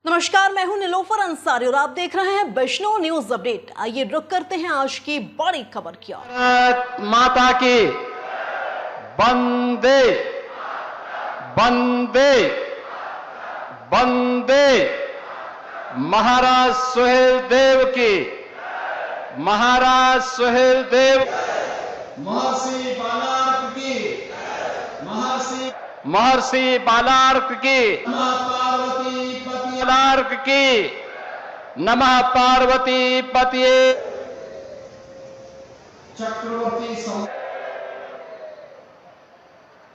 नमस्कार, मैं हूं निलोफर अंसारी और आप देख रहे हैं वैष्णव न्यूज अपडेट। आइए रुक करते हैं आज की बड़ी खबर की ओर। भारत माता की वंदे वंदे वंदे। महाराज सुहेल देव की, महाराज सुहेल देव, महर्षि बालार्क की, महर्षि बालार्क की, पार्वती पति बालार्क की, नमः पार्वती पतिये।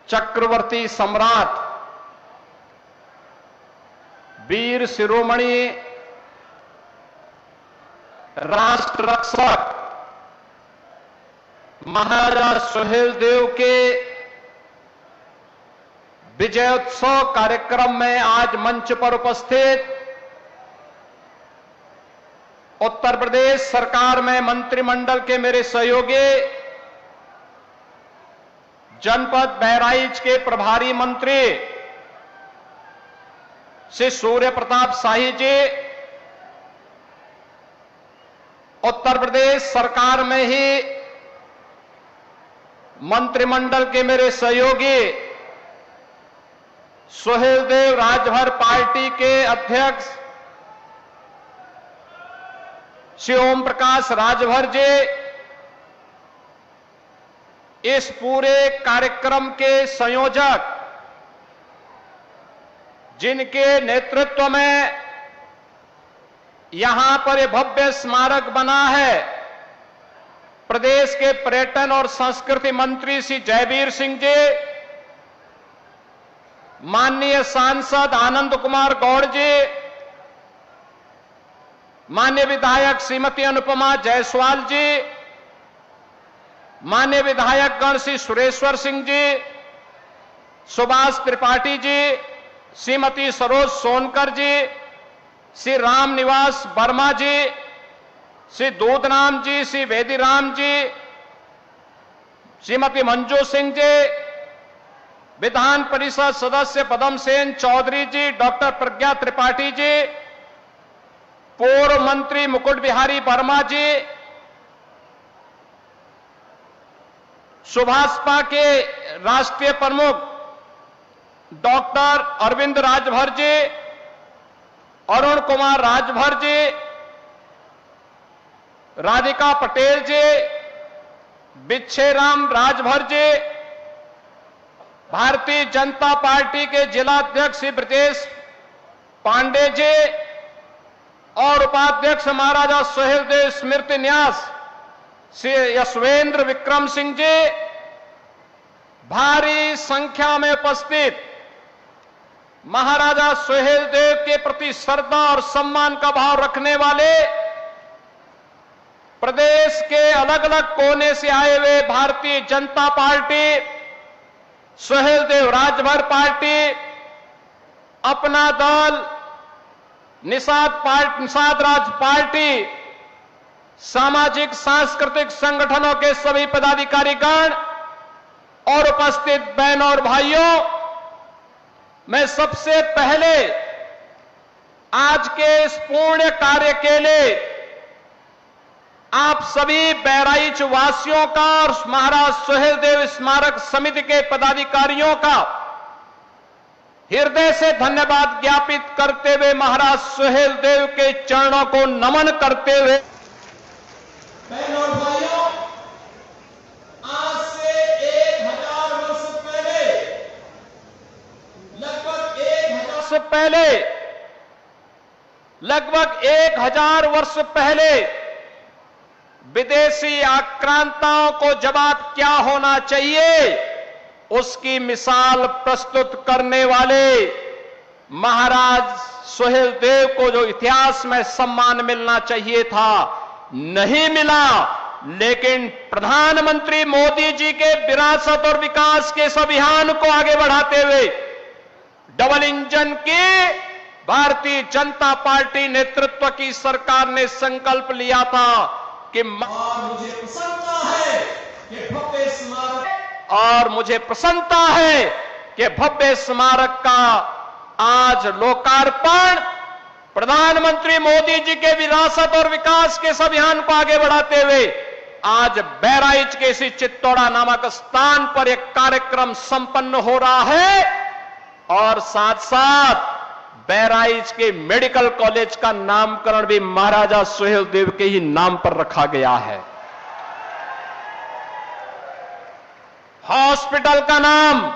चक्रवर्ती सम्राट वीर शिरोमणि राष्ट्र रक्षक महाराज सुहेल देव के विजयोत्सव कार्यक्रम में आज मंच पर उपस्थित उत्तर प्रदेश सरकार में मंत्रिमंडल के मेरे सहयोगी, जनपद बहराइच के प्रभारी मंत्री श्री सूर्य प्रताप शाही जी, उत्तर प्रदेश सरकार में ही मंत्रिमंडल के मेरे सहयोगी, सुहेल देव राजभर पार्टी के अध्यक्ष श्री ओम प्रकाश राजभर जी, इस पूरे कार्यक्रम के संयोजक जिनके नेतृत्व में यहां पर यह भव्य स्मारक बना है, प्रदेश के पर्यटन और संस्कृति मंत्री श्री जयवीर सिंह जी, माननीय सांसद आनंद कुमार गौड़ जी, माननीय विधायक श्रीमती अनुपमा जायसवाल जी, माननीय विधायक गण श्री सुरेश्वर सिंह जी, सुभाष त्रिपाठी जी, श्रीमती सरोज सोनकर जी, श्री राम निवास वर्मा जी, श्री दूधराम जी, श्री वेदीराम जी, श्रीमती मंजू सिंह जी, विधान परिषद सदस्य पदम सेन चौधरी जी, डॉक्टर प्रज्ञा त्रिपाठी जी, पूर्व मंत्री मुकुट बिहारी वर्मा जी, सुभाषपा के राष्ट्रीय प्रमुख डॉक्टर अरविंद राजभर जी, अरुण कुमार राजभर जी, राधिका पटेल जी, बिच्छेराम राजभर जी, भारतीय जनता पार्टी के जिलाध्यक्ष श्री ब्रजेश पांडे जी और उपाध्यक्ष महाराजा सुहेल देव स्मृति न्यास श्री यशवेंद्र विक्रम सिंह जी, भारी संख्या में उपस्थित महाराजा सुहेल देव के प्रति श्रद्धा और सम्मान का भाव रखने वाले प्रदेश के अलग अलग कोने से आए हुए भारतीय जनता पार्टी, सुहेल देव राजभर पार्टी, अपना दल, निषाद राज पार्टी, सामाजिक सांस्कृतिक संगठनों के सभी पदाधिकारीगण और उपस्थित बहनों और भाइयों, मैं सबसे पहले आज के इस पुण्य कार्य के लिए आप सभी बहराइच वासियों का और महाराज सुहेल देव स्मारक समिति के पदाधिकारियों का हृदय से धन्यवाद ज्ञापित करते हुए महाराज सुहेल देव के चरणों को नमन करते हुए, बहनों और भाइयों, आज से 1000 वर्ष पहले, लगभग 1000 वर्ष पहले विदेशी आक्रांताओं को जवाब क्या होना चाहिए, उसकी मिसाल प्रस्तुत करने वाले महाराज सुहेल देव को जो इतिहास में सम्मान मिलना चाहिए था, नहीं मिला। लेकिन प्रधानमंत्री मोदी जी के विरासत और विकास के इस अभियान को आगे बढ़ाते हुए डबल इंजन की भारतीय जनता पार्टी नेतृत्व की सरकार ने संकल्प लिया था कि मुझे प्रसन्नता है कि भव्य स्मारक और मुझे प्रसन्नता है कि भव्य स्मारक का आज लोकार्पण प्रधानमंत्री मोदी जी के विरासत और विकास के इस अभियान को आगे बढ़ाते हुए आज बहराइच के इसी चित्तौड़ा नामक स्थान पर एक कार्यक्रम संपन्न हो रहा है और साथ साथ बहराइच के मेडिकल कॉलेज का नामकरण भी महाराजा सुहेलदेव के ही नाम पर रखा गया है। हॉस्पिटल का नाम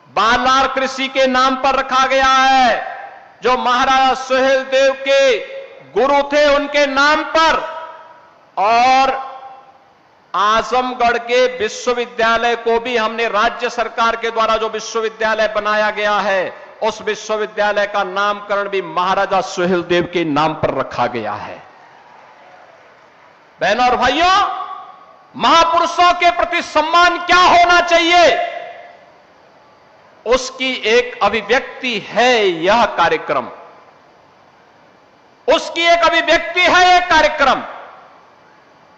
बालार कृषि के नाम पर रखा गया है, जो महाराजा सुहेलदेव के गुरु थे उनके नाम पर। और आजमगढ़ के विश्वविद्यालय को भी हमने राज्य सरकार के द्वारा जो विश्वविद्यालय बनाया गया है उस विश्वविद्यालय का नामकरण भी महाराजा सुहेलदेव के नाम पर रखा गया है। बहनों और भाइयों, महापुरुषों के प्रति सम्मान क्या होना चाहिए, उसकी एक अभिव्यक्ति है यह कार्यक्रम। उसकी एक अभिव्यक्ति है यह कार्यक्रम।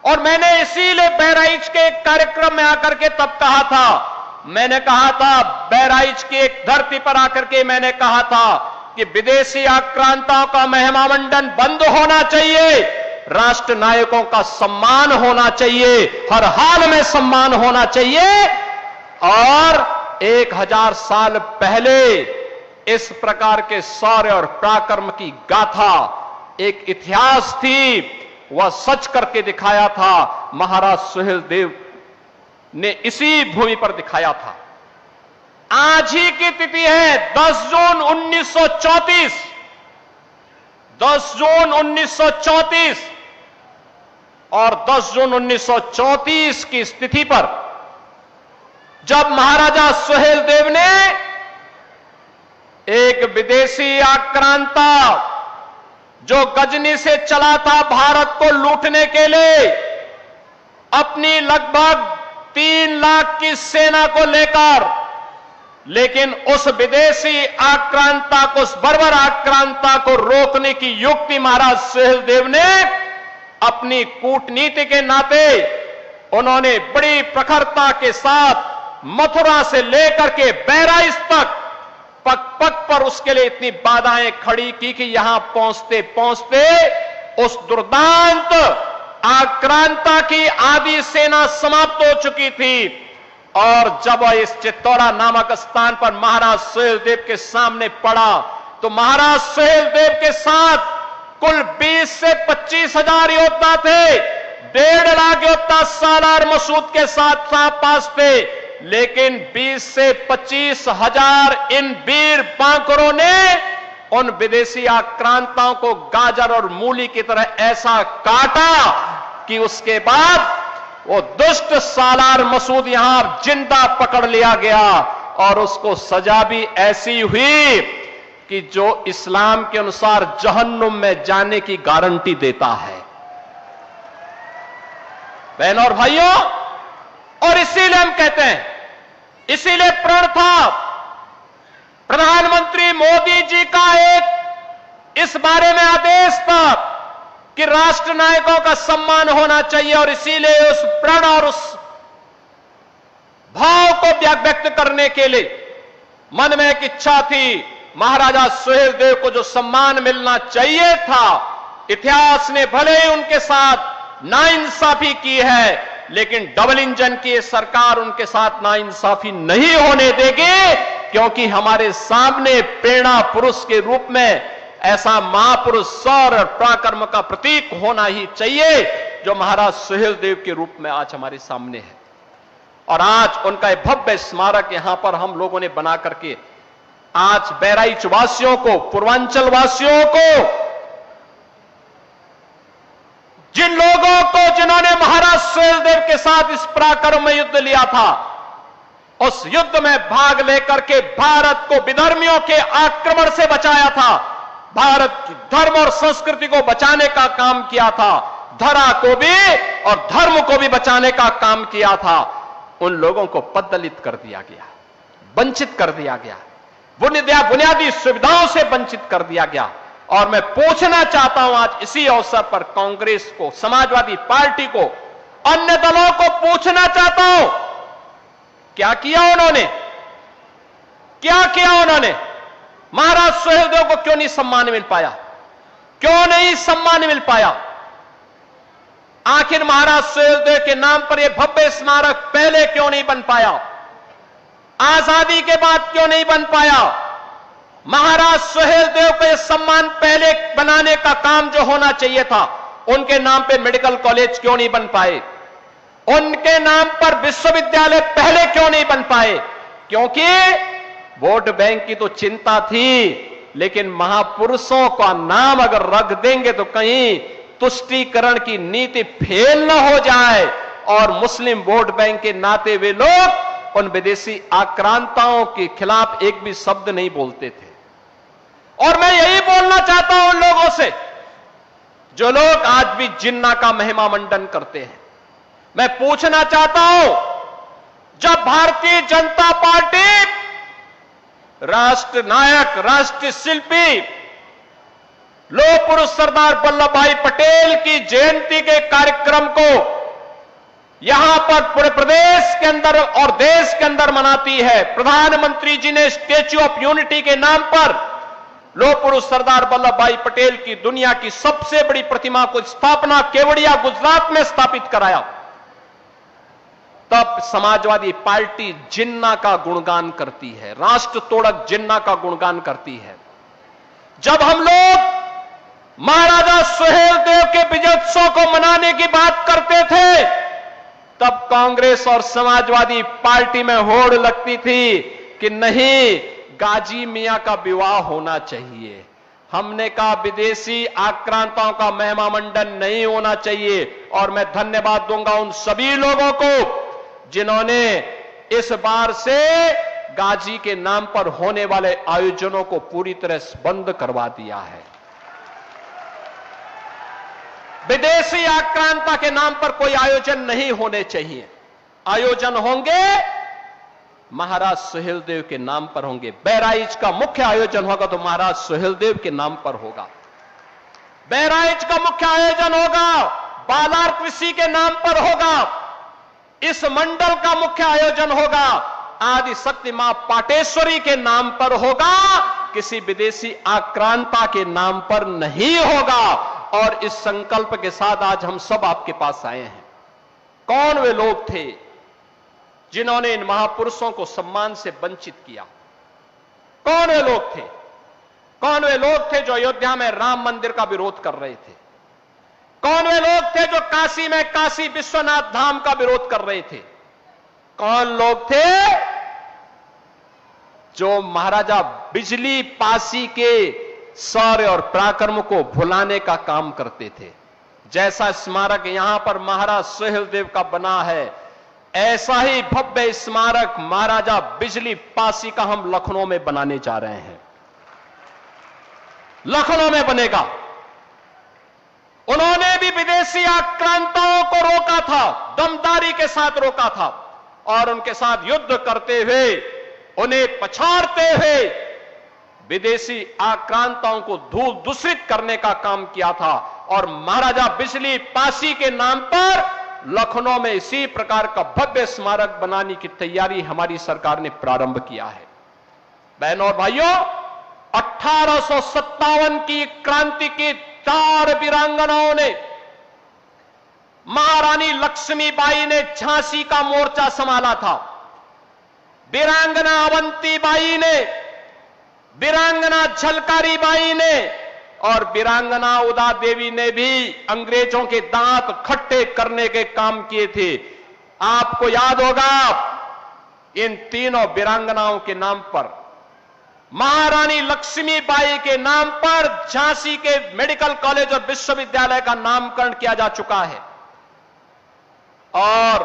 और मैंने इसीलिए बहराइच के एक कार्यक्रम में आकर के तब कहा था, मैंने कहा था बहराइच की एक धरती पर आकर के मैंने कहा था कि विदेशी आक्रांताओं का महिमामंडन बंद होना चाहिए, राष्ट्र नायकों का सम्मान होना चाहिए, हर हाल में सम्मान होना चाहिए। और 1000 साल पहले इस प्रकार के शौर्य और पराक्रम की गाथा एक इतिहास थी, वह सच करके दिखाया था। महाराज सुहेलदेव ने इसी भूमि पर दिखाया था। आज ही की तिथि है 10 जून 1934। 10 जून 1934 और 10 जून 1934 की तिथि पर जब महाराजा सुहेलदेव ने एक विदेशी आक्रांता जो गजनी से चला था भारत को लूटने के लिए, अपनी लगभग 3 लाख की सेना को लेकर, लेकिन उस विदेशी आक्रांता को, उस बर्बर आक्रांता को रोकने की युक्ति महाराज सुहेलदेव ने अपनी कूटनीति के नाते उन्होंने बड़ी प्रखरता के साथ मथुरा से लेकर के बहराइच तक पग पग पर उसके लिए इतनी बाधाएं खड़ी की कि यहां पहुंचते पहुंचते उस दुर्दांत आक्रांता की आधी सेना समाप्त हो चुकी थी। और जब इस चित्तौड़ा नामक स्थान पर महाराज सुहेलदेव के सामने पड़ा तो महाराज सुहेलदेव के साथ कुल 20 से 25 हजार योद्धा थे। 1.5 लाख योद्धा सालार मसूद के साथ पास थे, लेकिन 20 से 25 हजार इन वीर बांकुरों ने उन विदेशी आक्रांताओं को गाजर और मूली की तरह ऐसा काटा कि उसके बाद वो दुष्ट सालार मसूद यहां जिंदा पकड़ लिया गया और उसको सजा भी ऐसी हुई कि जो इस्लाम के अनुसार जहन्नुम में जाने की गारंटी देता है। बहनों और भाइयों, और इसीलिए हम कहते हैं, इसीलिए प्रण था प्रधानमंत्री मोदी जी का एक इस बारे में आदेश था कि राष्ट्र नायकों का सम्मान होना चाहिए। और इसीलिए उस प्रण और उस भाव को व्यक्त करने के लिए मन में एक इच्छा थी, महाराजा सुहेलदेव को जो सम्मान मिलना चाहिए था, इतिहास ने भले ही उनके साथ नाइंसाफी की है, लेकिन डबल इंजन की सरकार उनके साथ नाइंसाफी नहीं होने देगी, क्योंकि हमारे सामने प्रेरणा पुरुष के रूप में ऐसा महापुरुष शौर्य और पराक्रम का प्रतीक होना ही चाहिए जो महाराज सुहेलदेव के रूप में आज हमारे सामने है। और आज उनका एक भव्य स्मारक यहां पर हम लोगों ने बना करके आज बहराइच वासियों को, पूर्वांचल वासियों को, जिन लोगों को जिन्होंने महाराज सुहेलदेव के साथ इस पराक्रम में युद्ध लिया था, उस युद्ध में भाग लेकर के भारत को विधर्मियों के आक्रमण से बचाया था, भारत की धर्म और संस्कृति को बचाने का काम किया था, धरा को भी और धर्म को भी बचाने का काम किया था, उन लोगों को पददलित कर दिया गया, वंचित कर दिया गया, बुनियादी सुविधाओं से वंचित कर दिया गया। और मैं पूछना चाहता हूं आज इसी अवसर पर कांग्रेस को, समाजवादी पार्टी को, अन्य दलों को पूछना चाहता हूं, क्या किया उन्होंने? क्या किया उन्होंने? महाराज सुहेलदेव को क्यों नहीं सम्मान मिल पाया? क्यों नहीं सम्मान मिल पाया? आखिर महाराज सुहेलदेव के नाम पर यह भव्य स्मारक पहले क्यों नहीं बन पाया? आजादी के बाद क्यों नहीं बन पाया? महाराज सुहेलदेव को यह सम्मान पहले बनाने का काम जो होना चाहिए था, उनके नाम पे मेडिकल कॉलेज क्यों नहीं बन पाए? उनके नाम पर विश्वविद्यालय पहले क्यों नहीं बन पाए? क्योंकि वोट बैंक की तो चिंता थी, लेकिन महापुरुषों का नाम अगर रख देंगे तो कहीं तुष्टीकरण की नीति फेल न हो जाए और मुस्लिम वोट बैंक के नाते वे लोग उन विदेशी आक्रांताओं के खिलाफ एक भी शब्द नहीं बोलते थे। और मैं यही बोलना चाहता हूं उन लोगों से जो लोग आज भी जिन्ना का महिमा मंडन करते हैं। मैं पूछना चाहता हूं, जब भारतीय जनता पार्टी राष्ट्र नायक, राष्ट्रीय शिल्पी, लौह पुरुष सरदार वल्लभ भाई पटेल की जयंती के कार्यक्रम को यहां पर पूरे प्रदेश के अंदर और देश के अंदर मनाती है, प्रधानमंत्री जी ने स्टैच्यू ऑफ यूनिटी के नाम पर लौह पुरुष सरदार वल्लभ भाई पटेल की दुनिया की सबसे बड़ी प्रतिमा को स्थापना केवड़िया गुजरात में स्थापित कराया, तब समाजवादी पार्टी जिन्ना का गुणगान करती है, राष्ट्र तोड़क जिन्ना का गुणगान करती है। जब हम लोग महाराजा सुहेलदेव के विजयोत्सव को मनाने की बात करते थे, तब कांग्रेस और समाजवादी पार्टी में होड़ लगती थी कि नहीं, गाजी मियां का विवाह होना चाहिए। हमने कहा विदेशी आक्रांताओं का महिमा मंडन नहीं होना चाहिए। और मैं धन्यवाद दूंगा उन सभी लोगों को जिन्होंने इस बार से गाजी के नाम पर होने वाले आयोजनों को पूरी तरह से बंद करवा दिया है। विदेशी आक्रांता के नाम पर कोई आयोजन नहीं होने चाहिए। आयोजन होंगे महाराज सुहेलदेव के नाम पर होंगे। बहराइच का मुख्य आयोजन होगा तो महाराज सुहेलदेव के नाम पर होगा। बहराइच का मुख्य आयोजन होगा बालार कृषि के नाम पर होगा। इस मंडल का मुख्य आयोजन होगा आदि शक्ति मां पाटेश्वरी के नाम पर होगा, किसी विदेशी आक्रांता के नाम पर नहीं होगा। और इस संकल्प के साथ आज हम सब आपके पास आए हैं। कौन वे लोग थे जिन्होंने इन महापुरुषों को सम्मान से वंचित किया? कौन वे लोग थे? कौन वे लोग थे जो अयोध्या में राम मंदिर का विरोध कर रहे थे? कौन वे लोग थे जो काशी में काशी विश्वनाथ धाम का विरोध कर रहे थे? कौन लोग थे जो महाराजा बिजली पासी के शौर्य और पराक्रम को भुलाने का काम करते थे? जैसा स्मारक यहां पर महाराज सुहेलदेव का बना है, ऐसा ही भव्य स्मारक महाराजा बिजली पासी का हम लखनऊ में बनाने जा रहे हैं। लखनऊ में बनेगा। उन्होंने भी विदेशी आक्रांताओं को रोका था, दमदारी के साथ रोका था और उनके साथ युद्ध करते हुए, उन्हें पछाड़ते हुए विदेशी आक्रांताओं को धूल दूषित करने का काम किया था। और महाराजा बिजली पासी के नाम पर लखनऊ में इसी प्रकार का भव्य स्मारक बनाने की तैयारी हमारी सरकार ने प्रारंभ किया है। बहनों और भाइयों, 1857 की क्रांति की 4 वीरांगनाओं ने, महारानी लक्ष्मीबाई ने झांसी का मोर्चा संभाला था, वीरांगना अवंतीबाई ने, वीरांगना झलकारी बाई ने और वीरांगना उदा देवी ने भी अंग्रेजों के दांत खट्टे करने के काम किए थे। आपको याद होगा, इन तीनों वीरांगनाओं के नाम पर, महारानी लक्ष्मीबाई के नाम पर झांसी के मेडिकल कॉलेज और विश्वविद्यालय का नामकरण किया जा चुका है। और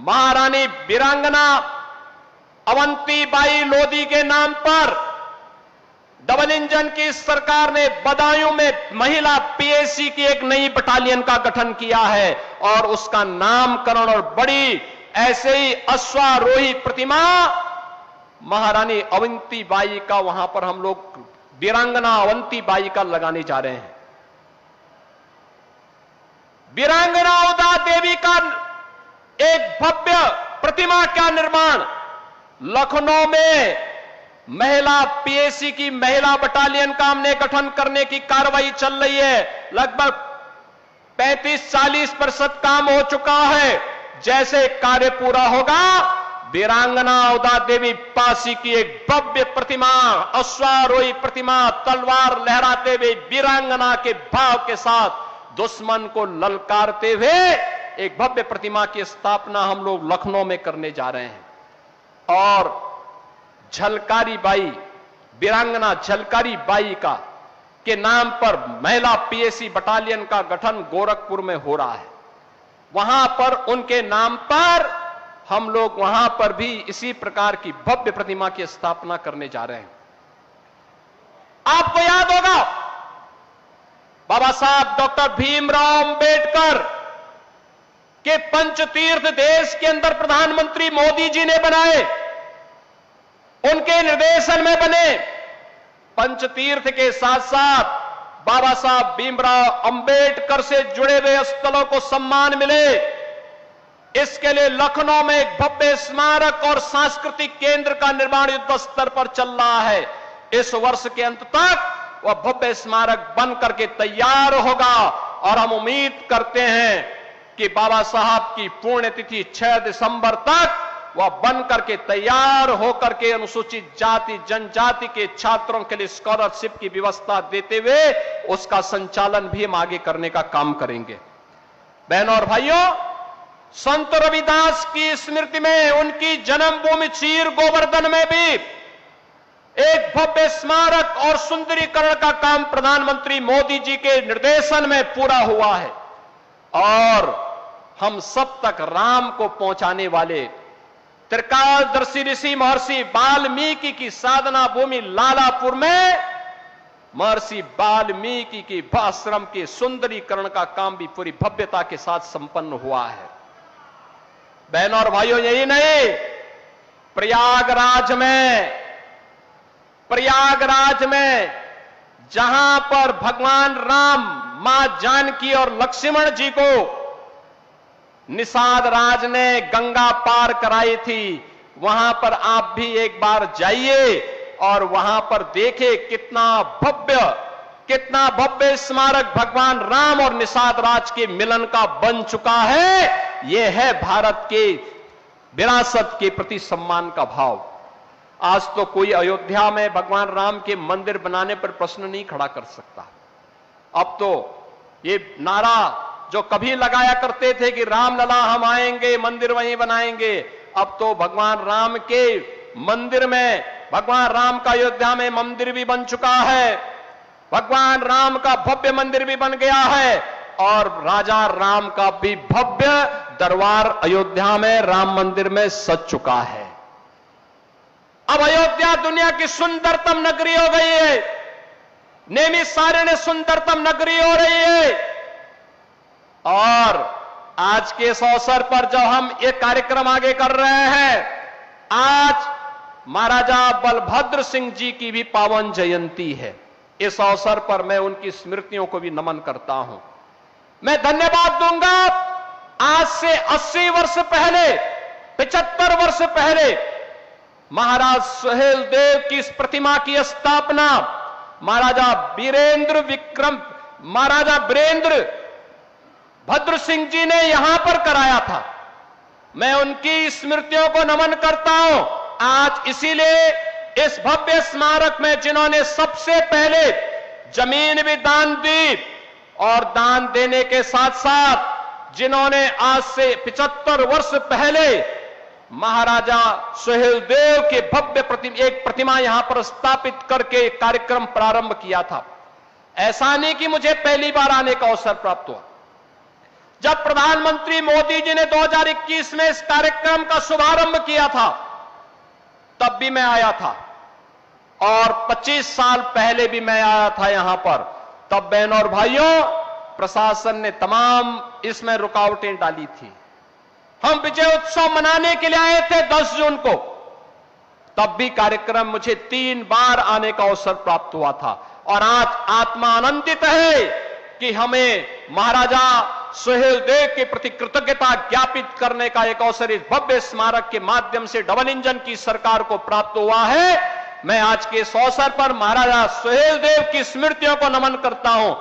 महारानी वीरांगना अवंतीबाई लोधी के नाम पर डबल इंजन की सरकार ने बदायूं में महिला पीएसी की एक नई बटालियन का गठन किया है और उसका नामकरण और बड़ी ऐसे ही अश्वारोही प्रतिमा महारानी अवंतीबाई का वहां पर हम लोग वीरांगना अवंतीबाई का लगाने जा रहे हैं। वीरांगना उदा देवी का एक भव्य प्रतिमा का निर्माण लखनऊ में महिला पीएसी की महिला बटालियन का हमने गठन करने की कार्रवाई चल रही है। लगभग 35-40% काम हो चुका है। जैसे कार्य पूरा होगा, वीरांगना उदा देवी पासी की एक भव्य प्रतिमा, अश्वारोही प्रतिमा, तलवार लहराते हुए वीरांगना के भाव के साथ दुश्मन को ललकारते हुए एक भव्य प्रतिमा की स्थापना हम लोग लखनऊ में करने जा रहे हैं। और झलकारी बाई, वीरांगना झलकारी बाई का के नाम पर महिला पीएसी बटालियन का गठन गोरखपुर में हो रहा है। वहां पर उनके नाम पर हम लोग वहां पर भी इसी प्रकार की भव्य प्रतिमा की स्थापना करने जा रहे हैं। आपको याद होगा, बाबा साहब डॉक्टर भीमराव अंबेडकर के पंचतीर्थ देश के अंदर प्रधानमंत्री मोदी जी ने बनाए, उनके निर्देशन में बने। पंचतीर्थ के साथ साथ बाबा साहब भीमराव अंबेडकर से जुड़े हुए स्थलों को सम्मान मिले। इसके लिए लखनऊ में एक भव्य स्मारक और सांस्कृतिक केंद्र का निर्माण युद्ध स्तर पर चल रहा है। इस वर्ष के अंत तक वह भव्य स्मारक बन करके तैयार होगा और हम उम्मीद करते हैं कि बाबा साहब की पुण्यतिथि 6 दिसंबर तक वह बन करके तैयार होकर के अनुसूचित जाति जनजाति के छात्रों के लिए स्कॉलरशिप की व्यवस्था देते हुए उसका संचालन भी हम आगे करने का काम करेंगे। बहनों और भाइयों, संत रविदास की स्मृति में उनकी जन्मभूमि चीर गोवर्धन में भी एक भव्य स्मारक और सुंदरीकरण का काम प्रधानमंत्री मोदी जी के निर्देशन में पूरा हुआ है। और हम सब तक राम को पहुंचाने वाले त्रिकालदर्शी ऋषि महर्षि वाल्मीकि की साधना भूमि लालापुर में महर्षि वाल्मीकि की आश्रम के सुंदरीकरण का काम भी पूरी भव्यता के साथ संपन्न हुआ है। बहनों और भाइयों, यही नहीं, प्रयागराज में जहां पर भगवान राम, मां जानकी और लक्ष्मण जी को निषाद राज ने गंगा पार कराई थी, वहां पर आप भी एक बार जाइए और वहां पर देखें कितना भव्य स्मारक भगवान राम और निषाद राज के मिलन का बन चुका है। यह है भारत के विरासत के प्रति सम्मान का भाव। आज तो कोई अयोध्या में भगवान राम के मंदिर बनाने पर प्रश्न नहीं खड़ा कर सकता। अब तो ये नारा जो कभी लगाया करते थे कि रामलला हम आएंगे, मंदिर वहीं बनाएंगे, अब तो भगवान राम के मंदिर में, भगवान राम का अयोध्या में मंदिर भी बन चुका है, भगवान राम का भव्य मंदिर भी बन गया है और राजा राम का भी भव्य दरबार अयोध्या में राम मंदिर में सज चुका है। अब अयोध्या दुनिया की सुंदरतम नगरी हो गई है, नैमिषारण्य सुंदरतम नगरी हो रही है। और आज के इस अवसर पर जो हम एक कार्यक्रम आगे कर रहे हैं, आज महाराजा बलभद्र सिंह जी की भी पावन जयंती है। इस अवसर पर मैं उनकी स्मृतियों को भी नमन करता हूं। मैं धन्यवाद दूंगा, आज से 80 वर्ष पहले, 75 वर्ष पहले महाराज सुहेलदेव की इस प्रतिमा की स्थापना महाराजा वीरेंद्र भद्र सिंह जी ने यहां पर कराया था। मैं उनकी स्मृतियों को नमन करता हूं। आज इसीलिए इस भव्य स्मारक में जिन्होंने सबसे पहले जमीन भी दान दी और दान देने के साथ साथ जिन्होंने आज से 75 वर्ष पहले महाराजा सुहेलदेव के भव्य एक प्रतिमा यहां पर स्थापित करके कार्यक्रम प्रारंभ किया था। ऐसा नहीं कि मुझे पहली बार आने का अवसर प्राप्त हुआ। जब प्रधानमंत्री मोदी जी ने 2021 में इस कार्यक्रम का शुभारंभ किया था, तब भी मैं आया था और 25 साल पहले भी मैं आया था यहां पर। तब बहनों और भाइयों, प्रशासन ने तमाम इसमें रुकावटें डाली थी। हम विजय उत्सव मनाने के लिए आए थे 10 जून को, तब भी कार्यक्रम मुझे 3 बार आने का अवसर प्राप्त हुआ था। और आज आत्मा आनंदित है कि हमें महाराजा सुहेलदेव के प्रति कृतज्ञता ज्ञापित करने का एक अवसर इस भव्य स्मारक के माध्यम से डबल इंजन की सरकार को प्राप्त हुआ है। मैं आज के इस अवसर पर महाराजा सुहेलदेव की स्मृतियों को नमन करता हूं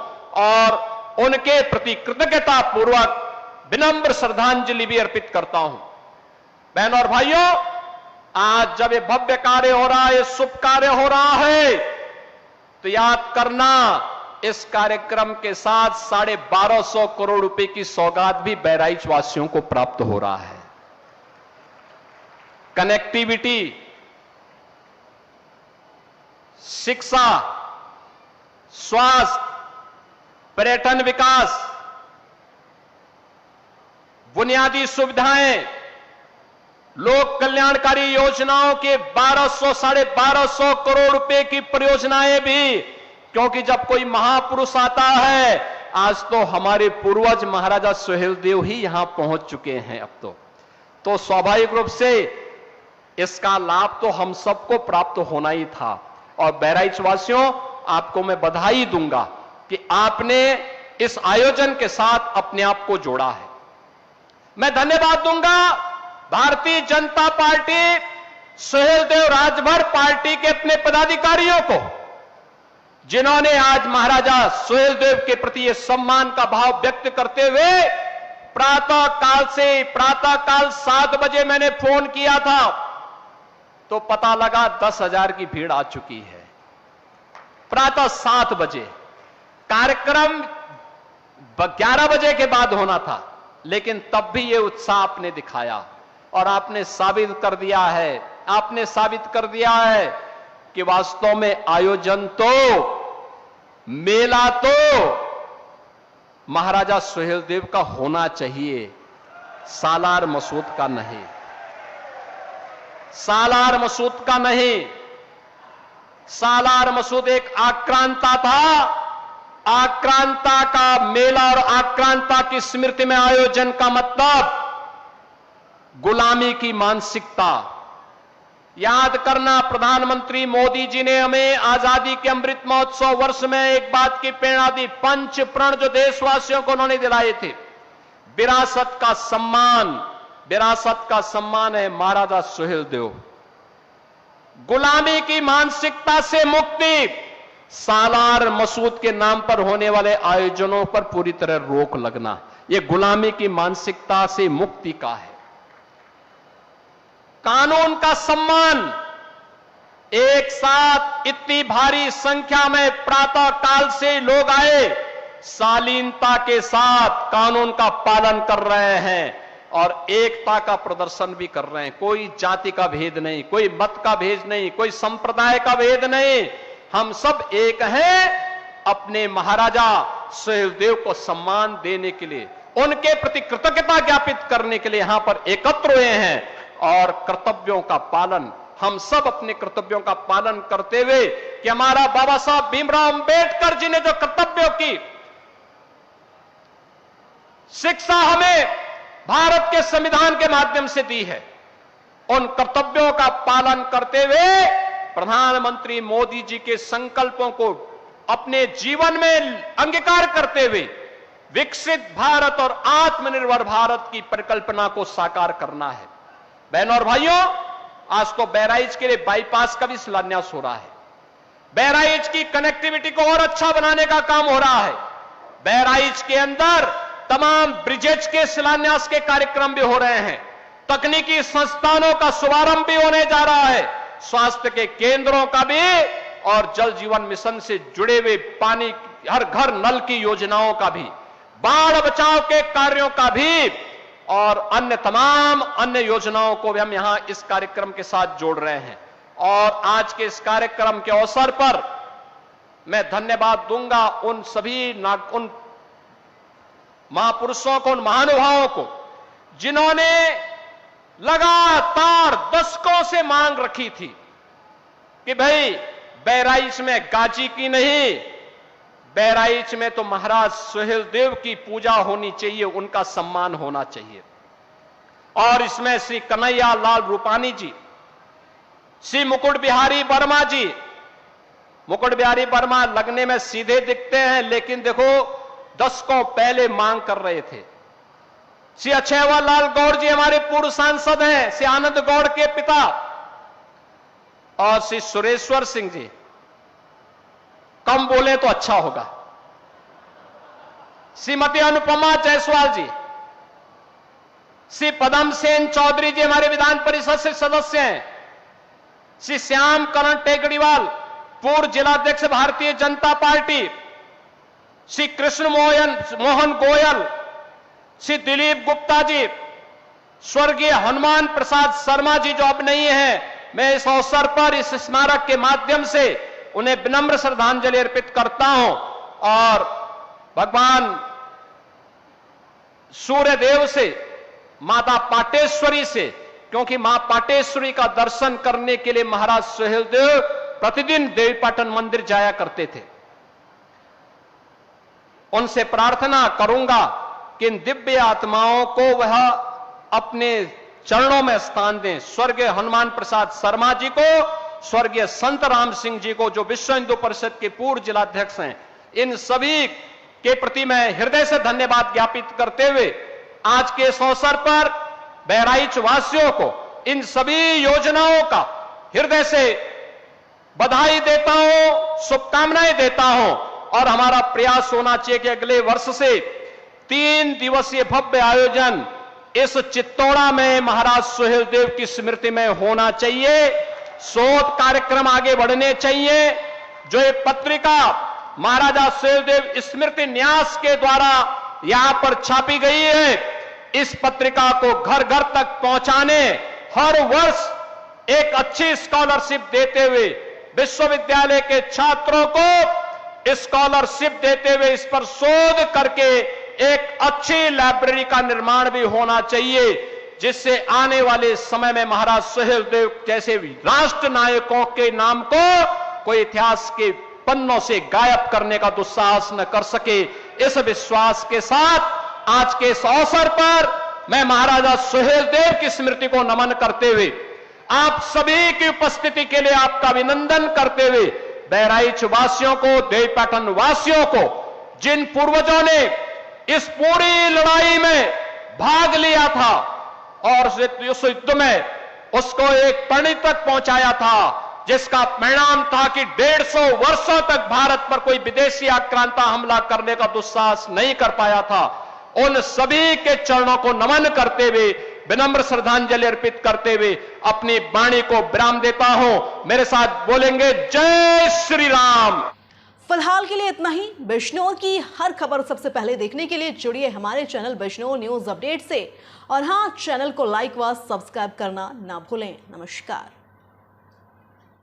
और उनके प्रति कृतज्ञता पूर्वक विनम्र श्रद्धांजलि भी अर्पित करता हूं। बहनों और भाइयों, आज जब ये भव्य कार्य हो रहा है, ये शुभ कार्य हो रहा है, तो याद करना इस कार्यक्रम के साथ 1250 करोड़ रुपए की सौगात भी बहराइच वासियों को प्राप्त हो रहा है। कनेक्टिविटी, शिक्षा, स्वास्थ्य, पर्यटन विकास, बुनियादी सुविधाएं, लोक कल्याणकारी योजनाओं के 1200-1250 करोड़ रुपए की परियोजनाएं भी, क्योंकि जब कोई महापुरुष आता है, आज तो हमारे पूर्वज महाराजा सुहेलदेव ही यहां पहुंच चुके हैं अब तो स्वाभाविक रूप से इसका लाभ तो हम सबको प्राप्त होना ही था। और बहराइच वासियों, आपको मैं बधाई दूंगा कि आपने इस आयोजन के साथ अपने आप को जोड़ा है। मैं धन्यवाद दूंगा भारतीय जनता पार्टी सुहेलदेव राजभर पार्टी के अपने पदाधिकारियों को, जिन्होंने आज महाराजा सुहेलदेव के प्रति यह सम्मान का भाव व्यक्त करते हुए प्रातःकाल 7 बजे मैंने फोन किया था तो पता लगा 10,000 की भीड़ आ चुकी है। प्रातः 7 बजे कार्यक्रम 11 बजे के बाद होना था, लेकिन तब भी यह उत्साह आपने दिखाया और आपने साबित कर दिया है कि वास्तव में आयोजन तो, मेला तो महाराजा सुहेलदेव का होना चाहिए, सालार मसूद का नहीं। सालार मसूद का नहीं। सालार मसूद एक आक्रांता था। आक्रांता का मेला और आक्रांता की स्मृति में आयोजन का मतलब गुलामी की मानसिकता। याद करना, प्रधानमंत्री मोदी जी ने हमें आजादी के अमृत महोत्सव वर्ष में एक बात की प्रेरणा दी, 5 प्रण जो देशवासियों को उन्होंने दिलाए थे। विरासत का सम्मान है महाराजा सुहेलदेव। गुलामी की मानसिकता से मुक्ति, सालार मसूद के नाम पर होने वाले आयोजनों पर पूरी तरह रोक लगना, यह गुलामी की मानसिकता से मुक्ति का है। कानून का सम्मान, एक साथ इतनी भारी संख्या में प्रातः काल से लोग आए, शालीनता के साथ कानून का पालन कर रहे हैं और एकता का प्रदर्शन भी कर रहे हैं। कोई जाति का भेद नहीं, कोई मत का भेद नहीं, कोई संप्रदाय का भेद नहीं, हम सब एक हैं। अपने महाराजा सुहेलदेव को सम्मान देने के लिए, उनके प्रति कृतज्ञता ज्ञापित करने के लिए यहां पर एकत्र हुए हैं और कर्तव्यों का पालन, हम सब अपने कर्तव्यों का पालन करते हुए कि हमारा बाबा साहब भीमराव अंबेडकर जी ने जो कर्तव्यों की शिक्षा हमें भारत के संविधान के माध्यम से दी है, उन कर्तव्यों का पालन करते हुए प्रधानमंत्री मोदी जी के संकल्पों को अपने जीवन में अंगीकार करते हुए विकसित भारत और आत्मनिर्भर भारत की परिकल्पना को साकार करना है। बहनों और भाइयों, आज तो बहराइच के लिए बाईपास का भी शिलान्यास हो रहा है। बहराइच की कनेक्टिविटी को और अच्छा बनाने का काम हो रहा है। बहराइच के अंदर तमाम ब्रिजेज के शिलान्यास के कार्यक्रम भी हो रहे हैं। तकनीकी संस्थानों का शुभारंभ भी होने जा रहा है, स्वास्थ्य के केंद्रों का भी, और जल जीवन मिशन से जुड़े हुए पानी हर घर नल की योजनाओं का भी, बाढ़ बचाव के कार्यों का भी और अन्य तमाम अन्य योजनाओं को भी हम यहां इस कार्यक्रम के साथ जोड़ रहे हैं। और आज के इस कार्यक्रम के अवसर पर मैं धन्यवाद दूंगा उन सभी उन महापुरुषों को, उन महानुभावों को, जिन्होंने लगातार दशकों से मांग रखी थी कि भाई बहराइच में गाजी की नहीं, बहराइच में तो महाराज सुहेलदेव की पूजा होनी चाहिए, उनका सम्मान होना चाहिए। और इसमें श्री कन्हैया लाल रूपानी जी, श्री मुकुट बिहारी वर्मा जी, मुकुट बिहारी वर्मा लगने में सीधे दिखते हैं, लेकिन देखो दशकों पहले मांग कर रहे थे। श्री अक्षयवर लाल गौड़ जी हमारे पूर्व सांसद हैं, श्री आनंद गौड़ के पिता, और श्री सुरेश्वर सिंह जी, कम बोले तो अच्छा होगा, श्रीमती अनुपमा जायसवाल जी, श्री पदम सेन चौधरी जी हमारे विधान परिषद से सदस्य हैं, श्री श्याम करण टेकड़ीवाल पूर्व जिलाध्यक्ष भारतीय जनता पार्टी, श्री कृष्ण मोहन गोयल, श्री दिलीप गुप्ता जी, स्वर्गीय हनुमान प्रसाद शर्मा जी जो अब नहीं है, मैं इस अवसर पर इस स्मारक के माध्यम से उन्हें विनम्र श्रद्धांजलि अर्पित करता हूं और भगवान सूर्यदेव से, माता पाटेश्वरी से, क्योंकि मां पाटेश्वरी का दर्शन करने के लिए महाराज सुहेलदेव प्रतिदिन देवीपाटन मंदिर जाया करते थे। उनसे प्रार्थना करूंगा कि इन दिव्य आत्माओं को वह अपने चरणों में स्थान दें। स्वर्गीय हनुमान प्रसाद शर्मा जी को, स्वर्गीय संत राम सिंह जी को जो विश्व हिंदू परिषद के पूर्व जिलाध्यक्ष हैं, इन सभी के प्रति मैं हृदय से धन्यवाद ज्ञापित करते हुए आज के इस अवसर पर बहराइच वासियों को इन सभी योजनाओं का हृदय से बधाई देता हूं, शुभकामनाएं देता हूं और हमारा प्रयास होना चाहिए कि अगले वर्ष से 3 दिवसीय भव्य आयोजन इस चित्तौड़ा में महाराज सुहेलदेव की स्मृति में होना चाहिए। शोध कार्यक्रम आगे बढ़ने चाहिए। जो ये पत्रिका महाराजा सुहेलदेव स्मृति न्यास के द्वारा यहां पर छापी गई है, इस पत्रिका को घर घर तक पहुंचाने, हर वर्ष एक अच्छी स्कॉलरशिप देते हुए विश्वविद्यालय के छात्रों को स्कॉलरशिप देते हुए इस पर शोध करके एक अच्छी लाइब्रेरी का निर्माण भी होना चाहिए, जिससे आने वाले समय में महाराज सुहेलदेव जैसे राष्ट्र नायकों के नाम को कोई इतिहास के पन्नों से गायब करने का दुस्साहस न कर सके। इस विश्वास के साथ आज के इस अवसर पर मैं महाराजा सुहेलदेव की स्मृति को नमन करते हुए आप सभी की उपस्थिति के लिए आपका अभिनंदन करते हुए बहराइच वासियों को, देवीपाटन वासियों को, जिन पूर्वजों ने इस पूरी लड़ाई में भाग लिया था और उस युद्ध में उसको एक परिणति तक पहुंचाया था, जिसका परिणाम था कि 150 वर्षों तक भारत पर कोई विदेशी आक्रांता हमला करने का दुस्साहस नहीं कर पाया था, उन सभी के चरणों को नमन करते हुए, विनम्र श्रद्धांजलि अर्पित करते हुए अपनी वाणी को विराम देता हूं। मेरे साथ बोलेंगे जय श्री राम। फिलहाल के लिए इतना ही। बिजनौर की हर खबर सबसे पहले देखने के लिए जुड़िए हमारे चैनल बिजनौर न्यूज अपडेट से और हां, चैनल को लाइक व सब्सक्राइब करना ना भूलें। नमस्कार।